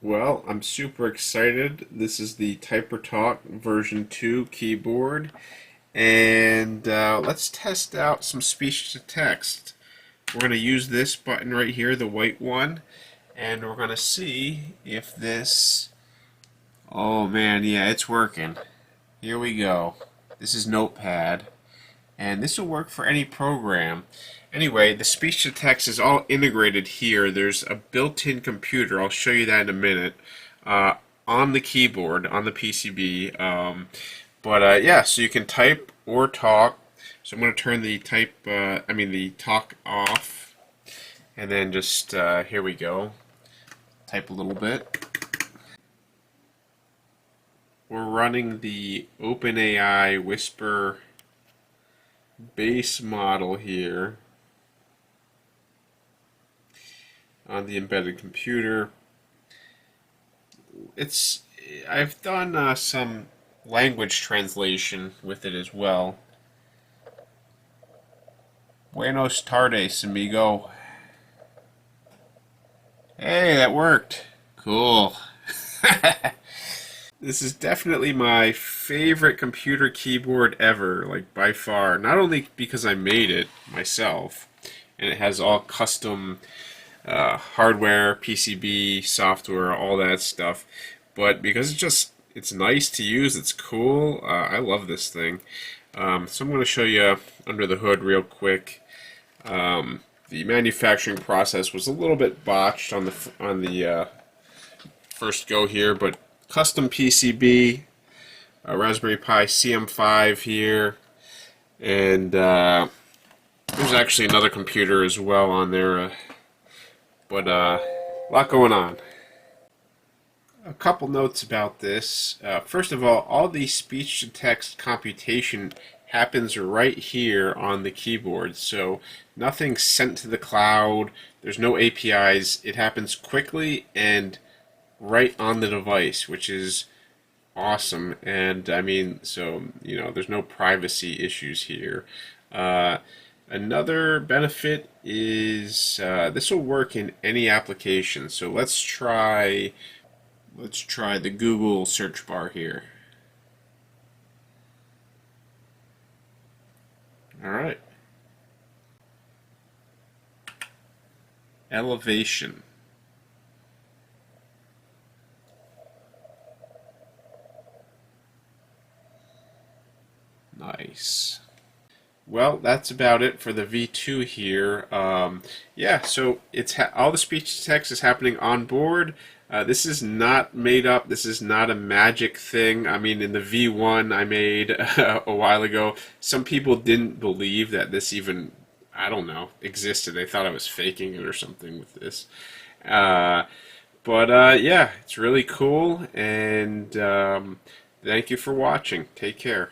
Well, I'm super excited. This is the TyperTalk version 2 keyboard, and let's test out some speech to text. We're going to use this button right here, the white one, and we're going to see if this... Oh man, yeah, it's working. Here we go. This is Notepad, and this will work for any program. Anyway, the speech to text is all integrated here. There's a built-in computer. I'll show you that in a minute. On the keyboard, on the PCB. Yeah, so you can type or talk. So I'm going to turn the the talk off, and then just here we go. Type a little bit. We're running the OpenAI Whisper base model here on the embedded computer. I've done some language translation with it as well. Buenos tardes, amigo. Hey, that worked. Cool. This is definitely my favorite computer keyboard ever, like by far. Not only because I made it myself, and it has all custom hardware, PCB, software, all that stuff, but because it's nice to use, it's cool. I love this thing. So I'm going to show you under the hood real quick. The manufacturing process was a little bit botched on the first go here, but custom PCB, Raspberry Pi CM5 here, and there's actually another computer as well on there, but a lot going on. A couple notes about this. First of all the speech-to-text computation happens right here on the keyboard, so nothing's sent to the cloud, there's no APIs, it happens quickly and right on the device, which is awesome. And I mean, so there's no privacy issues here. Another benefit is this will work in any application. So let's try the Google search bar here. All right. Elevation. Nice. Well, that's about it for the V2 here. Yeah, so all the speech to text is happening on board. This is not made up. This is not a magic thing. I mean, in the V1 I made a while ago, some people didn't believe that this even, I don't know, existed. They thought I was faking it or something with this. Yeah, it's really cool, and thank you for watching. Take care.